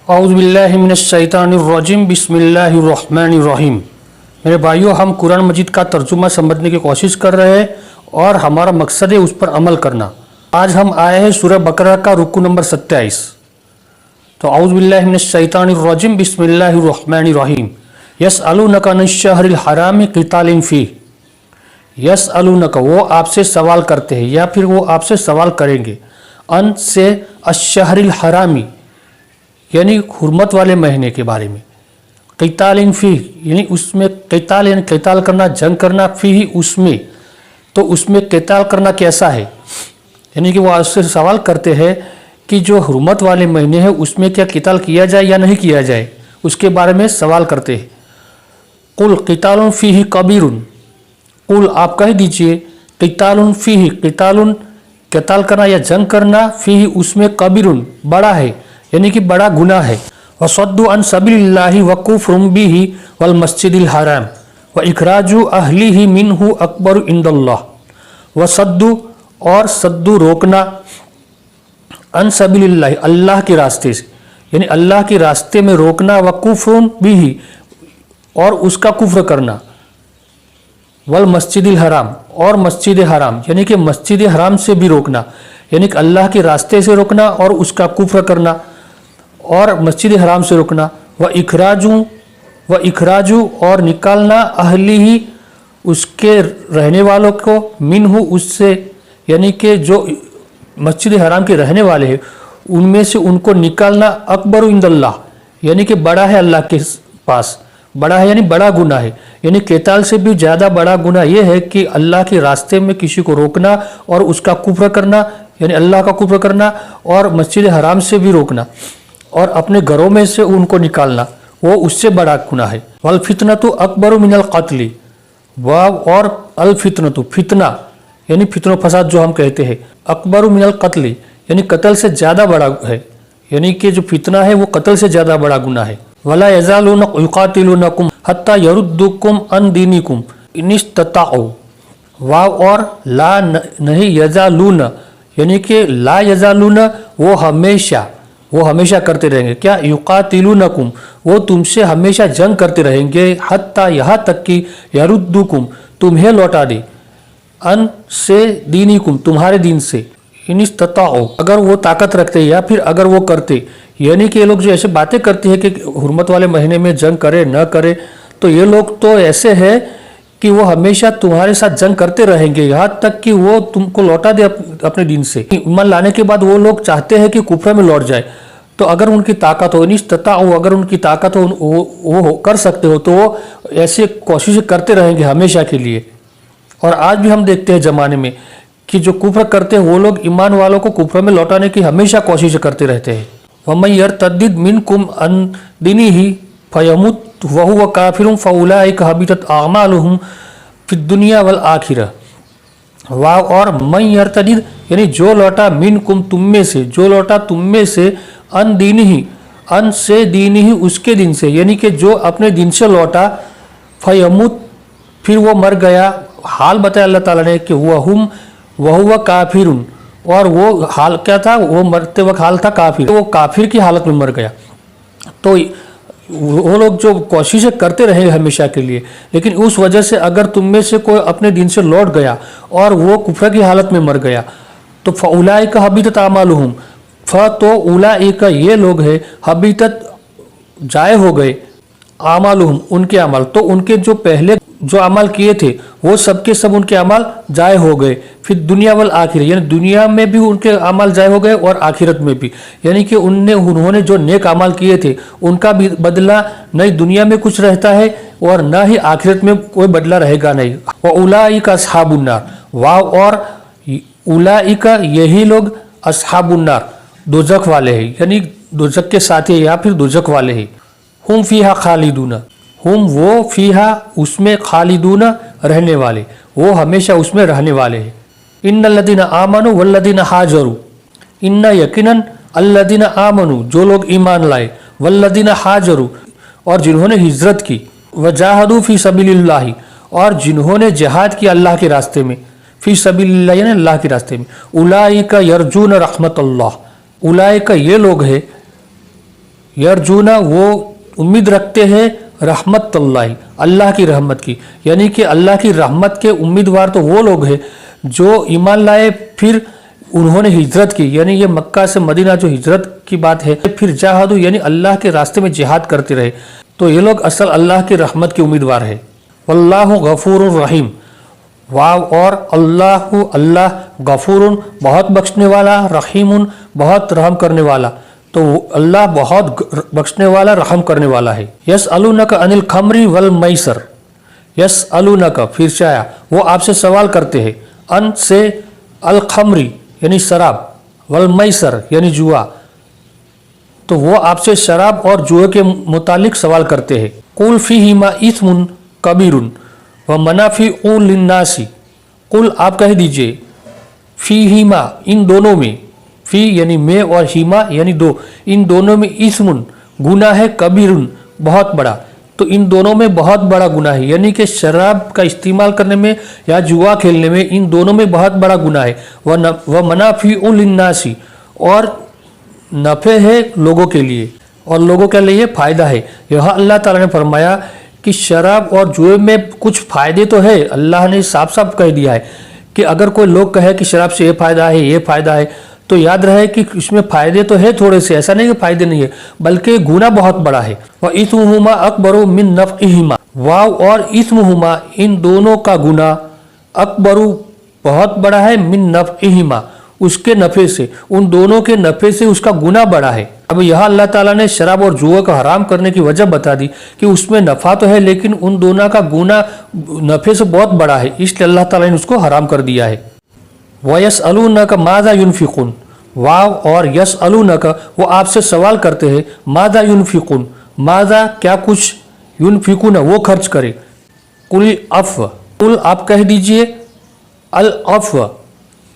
औज़ु बिल्लाहि मिनश्शैतानिर्रजीम बिस्मिल्लाहिर्रहमानिर्रहीम। मेरे भाइयों, हम कुरान मजीद का तर्जुमा समझने की कोशिश कर रहे हैं और हमारा मकसद है उस पर अमल करना। आज हम आए हैं सूरह बकरा का रुकू नंबर 27। तो औज़ु बिल्लाहि मिनश्शैतानिर्रजीम बिस्मिल्लाहिर्रहमानिर्रहीम। यसअलूनका अनिश्शहरिल हरामि क़ितालिन फ़ीह। यसअलूनका, वो आपसे सवाल करते हैं या फिर वो आपसे सवाल करेंगे। अन से अश्शहरिल हरामी, यानी हुर्मत वाले महीने के बारे में। क़ितालिन फ़ीह, यानी उसमें क़िताल यानी क़िताल करना, जंग करना, फ़ीह उसमें। तो उसमें क़िताल करना कैसा है, यानी कि वो आपसे सवाल करते हैं कि जो हुर्मत वाले महीने हैं उसमें क्या क़िताल किया जाए या नहीं किया जाए, उसके बारे में सवाल करते हैं। कुल क़ितालुन फ़ीह कबीरुन, कुल आप कह दीजिए क़ितालुन फ़ीह, क़िताल करना या जंग करना, फ़ीह उसमें कबीरुन बड़ा है, यानी कि बड़ा गुनाह है। वसद्दु अन सबीलिल्लाहि व कुफ्रुम बिही वल मस्जिदिल हराम व इखराजु अहलिही मिन्हु अकबर इंदल्लाह। वसद्दु, और सद्दु रोकना, अन सबीलिल्लाहि अल्लाह के रास्ते से, यानी अल्लाह के रास्ते में रोकना, व कुफ्रुम बिही और उसका कुफ्र करना, वल मस्जिदिल हराम और मस्जिद हराम, यानी कि मस्जिद हराम से भी रोकना, यानी कि अल्लाह के रास्ते से रोकना और उसका कुफ्र करना और मस्जिद हराम से रोकना। व इखराजू और निकालना, अहली ही उसके रहने वालों को, मिन्हु उससे, यानी कि जो मस्जिद हराम के रहने वाले हैं उनमें से उनको निकालना, अकबर इंदल्लाह, यानी कि बड़ा है अल्लाह के पास, बड़ा है यानी बड़ा गुनाह है। यानी क़िताल से भी ज़्यादा बड़ा गुनाह यह है कि अल्लाह के रास्ते में किसी को रोकना और उसका कुफ्र करना, यानी अल्लाह का कुफ्र करना, और मस्जिद हराम से भी रोकना और अपने घरों में से उनको निकालना, वो उससे बड़ा गुनाह है। वल फितनतु अकबर मिनल क़त्ल, और अल फितनतु फितना, यानी फितनो फसाद जो हम कहते हैं, अकबर मिनल क़त्ल, यानी कत्ल से ज़्यादा बड़ा है, यानी कि जो फितना है वो कत्ल से ज़्यादा बड़ा गुनाह है। वला यज़ालून युक़ातिलूनकुम हत्ता यरुद्दुकुम अन दीनिकुम इन इस्तताऊ। वाव और ला नहीं, यज़ालून, यानी कि ला यज़ालून वो हमेशा करते रहेंगे। क्या? युक़ातिलूनकुम, वो तुमसे हमेशा जंग करते रहेंगे। हत्ता, यहाँ तक कि यरुद्दुकुम, तुम्हें लौटा दे, अन से दीनिकुम, तुम्हारे दीन से, इन इस्तताऊ, अगर वो ताकत रखते या फिर अगर वो करते। यानी कि ये लोग जो ऐसे बातें करते हैं कि हुर्मत वाले महीने में जंग करे न करे, तो ये लोग तो ऐसे हैं कि वो हमेशा तुम्हारे साथ जंग करते रहेंगे, यहाँ तक कि वो तुमको लौटा दे अपने दिन से। ईमान लाने के बाद वो लोग चाहते हैं कि कुफ्र में लौट जाए। तो अगर उनकी ताकत हो, निस्तताऊ, अगर उनकी ताकत हो, वो कर सकते हो, तो वो ऐसे कोशिश करते रहेंगे हमेशा के लिए। और आज भी हम देखते हैं ज़माने में कि जो कुफ्र करते हैं वो लोग ईमान वालों को कुफ्र में लौटाने की हमेशा कोशिश करते रहते हैं। वमन यर्तद्दिद मिनकुम अन दीनिही फयमुत वहुव काफिरुन फउलाइका हबितत अअमालुहुम फिद दुनिया वल आखिरह। वाव और मन यर्तद्दिद, यानी जो लौटा, मिनकुम तुम में से, जो लौटा तुम में से, अन दीनिही, अन से दीनिही उसके दिन से, यानी कि जो अपने दिन से लौटा, फयमुत फिर वो मर गया। हाल बताया अल्लाह ताला ने कि वहुव काफिरुन, और वो हाल क्या था, वो मरते वक्त हाल था काफिर, वो काफिर की हालत में मर गया। तो वो लोग जो कोशिशें करते रहे हमेशा के लिए, लेकिन उस वजह से अगर तुम में से कोई अपने दिन से लौट गया और वो कुफ्र की हालत में मर गया, तो फउलाइका हबीतत आमालुहुम, तो उलाइका ये लोग हैं, हबीतत जाए हो गए, आमालुहुम उनके अमल, तो उनके जो पहले जो अमल किए थे वो सब के सब उनके अमल जाए हो गए। फिर दुनिया वल आखिर, यानी दुनिया में भी उनके अमल जाए हो गए और आखिरत में भी, यानी कि उन्होंने जो नेक अमल किए थे उनका भी बदला नहीं दुनिया में कुछ रहता है और ना ही आखिरत में कोई बदला रहेगा नहीं। व उलाइका अस्हाबुन्नार, वाव और उलाइका यही लोग अस्हाबुन्नार दोजख वाले हैं, यानी दोजख के साथी या फिर दोजख वाले हैं। हुम फीहा खालिदूना, हुम वो, फीहा उसमें, खालिदूना रहने वाले, वो हमेशा उसमें रहने वाले हैं। इन्नल्लज़ीना आमनु वल्लज़ीना हाजरू, इन्ना यकीनन, अल्लज़ीना आमनु जो लोग ईमान लाए, वल्लज़ीना हाजरू और जिन्होंने हिजरत की, वजाहदू फ़ी सबीलिल्लाहि और जिन्होंने जिहाद किया अल्लाह के रास्ते में, फ़ी सबीलिल्लाहि यानी अल्लाह के रास्ते में। उलाइका यरजून रहमतल्लाह, उलाइका ये लोग हैं यरजूना वो उम्मीद रखते हैं रहमत अल्लाह की रहमत की, यानी कि अल्लाह की रहमत के उम्मीदवार तो वो लोग हैं जो ईमान लाए फिर उन्होंने हिजरत की, यानी ये मक्का से मदीना जो हिजरत की बात है, फिर जाहदू यानी अल्लाह के रास्ते में जिहाद करते रहे, तो ये लोग असल अल्लाह की रहमत के उम्मीदवार है। वल्लाहु गफूरुर रहीम, वाव और अल्लाह गफूरुन बहुत बख्शने वाला, रहीमुन बहुत रहम करने वाला, तो अल्लाह बहुत बख्शने वाला रहम करने वाला है। यसअलूनका अनिल खमरी वल मैसर, यसअलूनका फिर से आया, वो आपसे सवाल करते हैं, अन से अल खमरी यानी शराब, वल मैसर यानी जुआ, तो वो आपसे शराब और जुए के मुतालिक सवाल करते हैं। कुल फीहिमा इस्मुन कबीरुन व मनाफिउ लिन्नासी, कुल आप कह दीजिए, फीहिमा इन दोनों में, फी यानी में और हिमा यानी दो, इन दोनों में इस्मुन गुनाह है, कबीरुन बहुत बड़ा, तो इन दोनों में बहुत बड़ा गुनाह है, यानी कि शराब का इस्तेमाल करने में या जुआ खेलने में इन दोनों में बहुत बड़ा गुनाह है। व मनाफिउ लिन्नासी, और नफ़े है लोगों के लिए और लोगों के लिए फ़ायदा है। यह अल्लाह ताला ने फरमाया कि शराब और जुए में कुछ फ़ायदे तो है, अल्लाह ने साफ साफ कह दिया है कि अगर कोई लोग कहे कि शराब से ये फ़ायदा है ये फ़ायदा है, तो याद रहे कि इसमें फ़ायदे तो है थोड़े से, ऐसा नहीं कि फ़ायदे नहीं है, बल्कि गुनाह बहुत बड़ा है। व इस्मुहुमा अकबरु मिन नफ़इहिमा, वाव और इस्मुहुमा इन दोनों का गुनाह, अकबरु बहुत बड़ा है, मिन नफ़इहिमा उसके नफ़े से, उन दोनों के नफ़े से उसका गुनाह बड़ा है। अब यह अल्लाह ताला ने शराब और जुआ को हराम करने की वजह बता दी कि उसमें नफ़ा तो है लेकिन उन दोनों का गुनाह नफ़े से बहुत बड़ा है, इसलिए अल्लाह ताला ने उसको हराम कर दिया है। वयसअलूनका माज़ा युनफिकून, वाव और यसअलूनका वो आपसे सवाल करते हैं, माज़ा युनफिकून, माज़ा क्या कुछ, युनफिकून वो खर्च करे, कुल अफ़, कुल आप कह दीजिए अल अफ़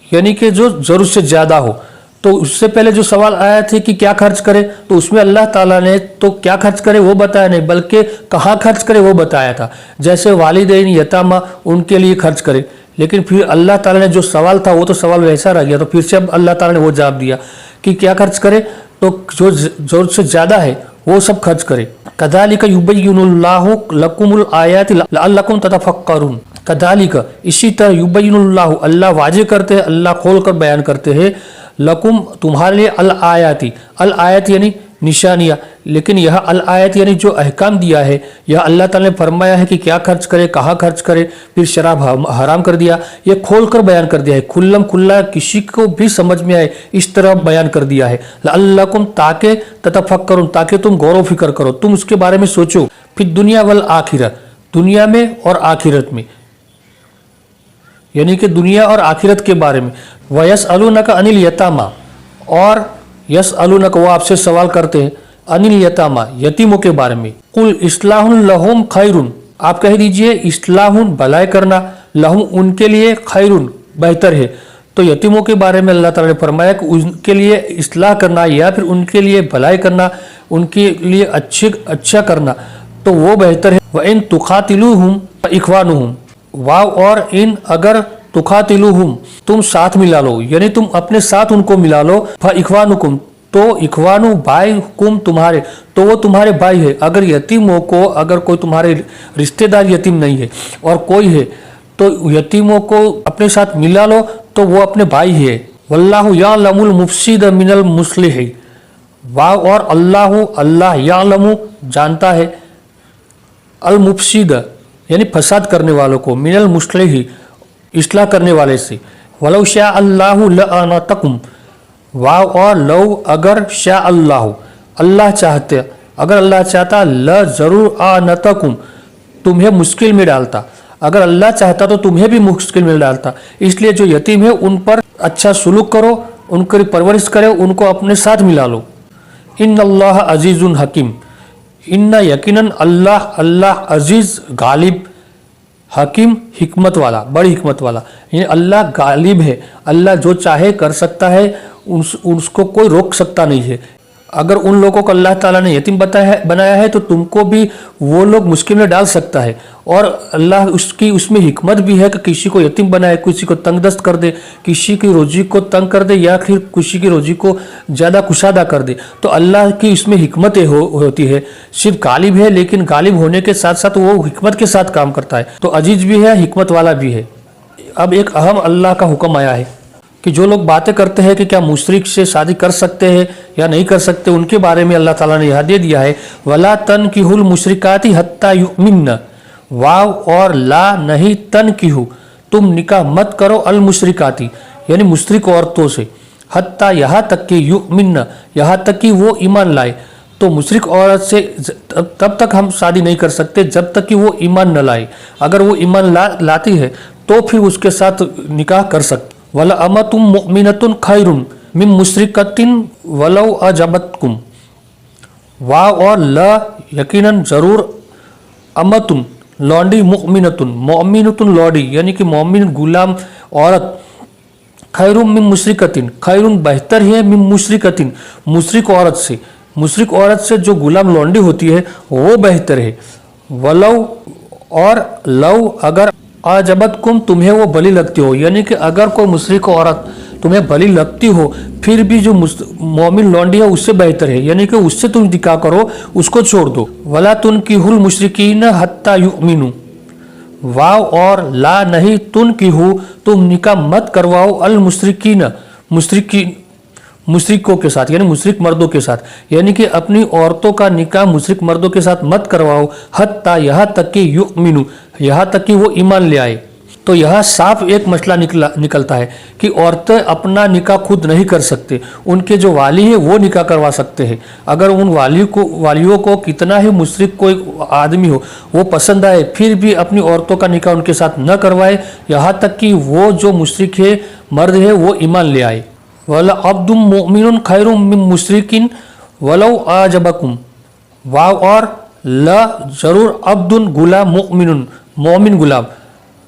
यानी कि जो ज़रूरत से ज़्यादा हो। तो उससे पहले जो सवाल आया थे कि क्या खर्च करे, तो उसमें अल्लाह ताला ने तो क्या खर्च करे वो बताया नहीं, बल्कि कहाँ खर्च करे वो बताया था। जैसे वालिदैन यतामा उनके लिए खर्च करे, लेकिन फिर अल्लाह ताला ने जो सवाल था वो तो सवाल वैसा रह गया, तो फिर से अब अल्लाह ताला ने वो जवाब दिया कि क्या खर्च करे, तो जो ज़रूरत से ज़्यादा है वो सब खर्च करे। कदालिका युबय्यिनुल्लाहु लकुमुल आयाति लअल्लकुम ततफक्करून, कदालिका इसी तरह युबय्यिनुल्लाहु अल्लाह वाज़ेह करते हैं, अल्लाह खोल कर बयान करते हैं, लकुम तुम्हारे लिए अल आयाति, अल आयत यानी निशानियाँ, लेकिन यह अल आयत यानी जो अहकाम दिया है, यह अल्लाह ताला ने फरमाया है कि क्या खर्च करे, कहाँ खर्च करे, फिर शराब हराम कर दिया, ये खोल कर बयान कर दिया है, खुल्लम खुल्ला किसी को भी समझ में आए इस तरह बयान कर दिया है। लअल्लकुम ताके ततफक्करून, ताकि तुम गौर फिक्र करो, तुम उसके बारे में सोचो, फिर दुनिया वल आखिरत, दुनिया में और आखिरत में, यानी कि दुनिया और आखिरत के बारे में। वयसअलूनका अनिल यतामा, और यसअलूनका वो आपसे सवाल करते हैं अनिल यतामा यतीमों के बारे में, कुल इस्लाहुन लहुम खैरुन, आप कह दीजिए इस्लाहुन भलाई करना, लहुम उनके लिए, खैरुन बेहतर है। तो यतीमों के बारे में अल्लाह ताला ने फरमाया कि उनके लिए इस्लाह करना या फिर उनके लिए भलाई करना, उनके लिए अच्छा करना, तो वो बेहतर है। व इन तुखातिलूहुम इखवानुहुम, वाव और इन अगर तुखातिलूहुम तुम साथ मिला लो, यानी तुम अपने साथ उनको मिला लो, फ इखवानुकुम तो इखवानु भाई, हुकुम तुम्हारे, तो वो तुम्हारे भाई है। अगर यतीमों को, अगर कोई तुम्हारे रिश्तेदार यतीम नहीं है और कोई है, तो यतीमों को अपने साथ मिला लो, तो वो अपने भाई है। वल्लाहु यालमुल मुफसिद मिनल मुस्लिह, वाव और अल्लाह यालमु जानता है, अल मुफसिद यानी फसाद करने वालों को, मिनल मुस्लिह इस्लाह करने वाले से। वलौ शा अल्लाहु लअनतकुम, वाव और लव अगर शा अल्लाहु अल्लाह चाहते, अगर अल्लाह चाहता, ल जरूर अनतकुम तुम्हें मुश्किल में डालता, अगर अल्लाह चाहता तो तुम्हें भी मुश्किल में डालता। इसलिए जो यतीम है उन पर अच्छा सुलूक करो, उनकी परवरिश करो, उनको अपने साथ मिला लो। इन्नल्लाह अजीजुन हकीम, इन्ना यकीनन अल्लाह अजीज गालिब, हकीम हिकमत वाला, बड़ी हिकमत वाला, यानी अल्लाह गालिब है, अल्लाह जो चाहे कर सकता है, उसको कोई रोक सकता नहीं है। अगर उन लोगों को अल्लाह ताला ने यतीम बनाया है तो तुमको भी वो लोग मुश्किल में डाल सकता है। और अल्लाह उसमें हिकमत भी है कि किसी को यतीम बनाए, किसी को तंगदस्त कर दे, किसी की रोजी को तंग कर दे या फिर किसी की रोजी को ज़्यादा कुशादा कर दे। तो अल्लाह की इसमें हिकमतें होती है। सिर्फ गालिब है, लेकिन गालिब होने के साथ साथ वो हिकमत के साथ काम करता है। तो अजीज भी है, हिकमत वाला भी है। अब एक अहम अल्लाह का हुक्म आया है कि जो लोग बातें करते हैं कि क्या मुशरिक से शादी कर सकते हैं या नहीं कर सकते, उनके बारे में अल्लाह ताला ने यह दे दिया है, वला तनकिहुल मुशरिकाती हत्ता युमिन्न, वाव और ला नहीं तनकिहु, तुम निकाह मत करो अल मुशरिकाती यानी मुशरिक औरतों से, हत्ता यहाँ तक कि युमिन्न यहाँ तक कि वो ईमान लाए। तो मुशरिक औरत से तब तक हम शादी नहीं कर सकते जब तक कि वो ईमान न लाए। अगर वो ईमान लाती है तो फिर उसके साथ निकाह कर सकते। वला अमतुम मुमिनतुन खैरुन मिन मुशरिकतिन वलौ अजबतकुम, वाव और ल यकीनन जरूर, अमतुन लौंडी, मुमिनतुन लौंडी यानी कि मोमिन गुलाम औरत, खैरुम मिन मुशरिकतिन खैरुन बेहतर है, मिन मुशरिकतिन मुशरिक औरत से, मुशरिक औरत से जो गुलाम लौंडी होती है वो बेहतर है। वलौ और लव अगर अजबतकुम तुम्हें वो भली लगती हो, यानी कि अगर कोई मुशरिक औरत तुम्हें भली लगती हो फिर भी जो मोमिन लौंडी है उससे बेहतर है, यानी कि उससे तुम निकाह करो, उसको छोड़ दो। वला तुनकिहुल मुशरिकीन हत्ता युमिनु, वाव और ला नहीं तुनकिहु, तुम निकाह मत करवाओ अल मुशरिकीन मुशरिकों के साथ यानी मुशरिक मर्दों के साथ, यानी कि अपनी औरतों का निकाह मुशरिक मर्दों के साथ मत करवाओ, हत्ता यहाँ तक कि युमिनु यहाँ तक कि वो ईमान ले आए। तो यहाँ साफ एक मसला निकलता है कि औरतें अपना निकाह खुद नहीं कर सकते, उनके जो वाली है वो निकाह करवा सकते हैं। अगर उन वालियों को कितना ही मुशरिक कोई आदमी हो वो पसंद आए फिर भी अपनी औरतों का निकाह उनके साथ न करवाए, यहाँ तक कि वो जो मुशरिक है मर्द है वो ईमान ले आए। वला अब्दुम मुमिनुन खैरुम मिन मुशरिकिन वलौ आजबकुम, वाव और ल जरूर, अब्दुन गुलाम, मुमिनुन मोमिन गुलाम,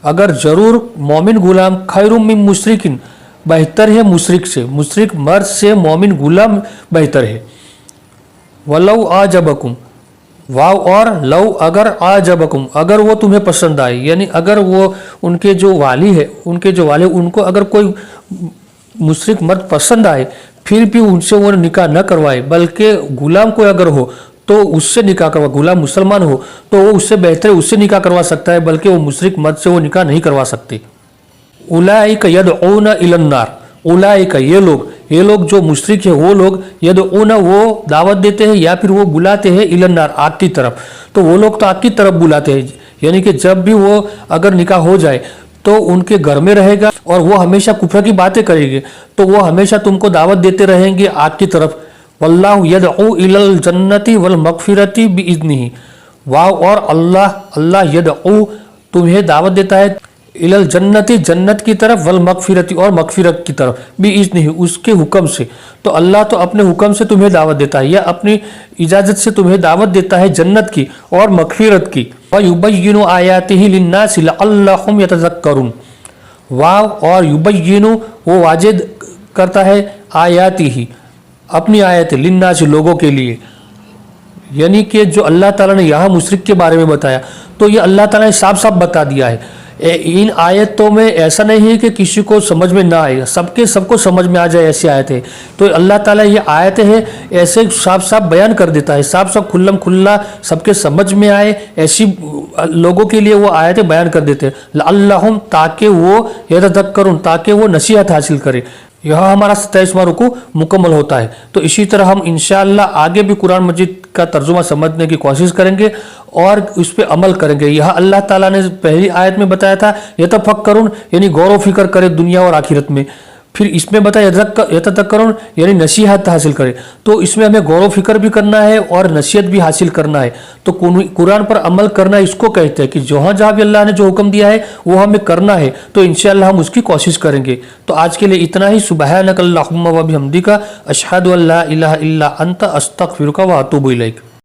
अगर जरूर मोमिन गुलाम, खैरुम मिन मुशरिकिन बेहतर है मुशरिक से, मुशरिक मर्द से मोमिन गुलाम बेहतर है। वलौ आजबकुम, वाव और लव अगर आजबकुम अगर वो तुम्हें पसंद आए, यानी अगर वो उनके जो वाले उनको अगर कोई मुशरिक मर्द पसंद आए फिर भी उनसे वो निकाह न करवाए, बल्कि गुलाम कोई अगर हो तो उससे निकाह करवा, गुलाम मुसलमान हो तो वो उससे बेहतर उससे निकाह करवा सकता है, बल्कि वो मुशरिक मर्द से वो निकाह नहीं करवा सकते। उलाइका यदऊना इलन नार, उलाइका ये लोग जो मुशरिक है वो लोग, यदऊना वो दावत देते हैं या फिर वो बुलाते हैं इलन नार आग की तरफ। तो वो लोग तो आग की तरफ बुलाते हैं, यानी कि जब भी वो अगर निकाह हो जाए तो उनके घर में रहेगा और वो हमेशा कुफर की बातें करेंगे, तो वो हमेशा तुमको दावत देते रहेंगे आग की तरफ। वल्लाहु यदउ इलल जन्नति वल मगफिरति बिइज़्निही, वाव और अल्लाह यदउ तुम्हें दावत देता है इलल जन्नति जन्नत की तरफ, वल मगफिरति और मगफिरत की तरफ, बिइज़्निही उसके हुक्म से। तो अल्लाह तो अपने हुक्म से तुम्हें दावत देता है या अपनी इजाज़त से तुम्हें दावत देता है जन्नत की और मगफिरत की। युबय्यिनु आयातिही लिन्नासि लअल्लहुम यतज़क्करून, वाव और युबय्यिनु वो वाजिद करता है आयातिही अपनी आयतें, लिन्नासि लोगों के लिए, यानी कि जो अल्लाह ताला ने यहाँ मुशरिक के बारे में बताया तो ये अल्लाह ताला ने साफ साफ बता दिया है। इन आयतों में ऐसा नहीं है कि किसी को समझ में ना आए, सबको समझ में आ जाए ऐसी आयतें। तो अल्लाह ताला ये आयतें हैं ऐसे साफ साफ बयान कर देता है, साफ साफ खुल्लम खुल्ला सबके समझ में आए ऐसी लोगों के लिए वो आयतें बयान कर देते हैं। लअल्लहुम ताकि वो यतज़क्करून ताकि वो नसीहत हासिल करे। यहाँ हमारा 27वां रुकू मुकम्मल होता है। तो इसी तरह हम इंशाअल्लाह आगे भी कुरान मजीद का तर्जुमा समझने की कोशिश करेंगे और उस पर अमल करेंगे। यहाँ अल्लाह ताला ने पहली आयत में बताया था यतफक्करून यानी गौर व फिक्र करे दुनिया और आखिरत में, फिर इसमें बताया यतज़क्करून यानी नसीहत हासिल करे। तो इसमें हमें गौर व फिक्र भी करना है और नसीहत भी हासिल करना है। तो कुरान पर अमल करना इसको कहते हैं कि जहाँ भी अल्लाह ने जो हुक्म दिया है वो हमें करना है। तो इंशाअल्लाह हम उसकी कोशिश करेंगे। तो आज के लिए इतना ही। सुबहानक अल्लाहुम्मा व बिहम्दिका अशहदु अल्ला इलाहा इल्ला अंता अस्तगफिरुका व अतूबु इलैक।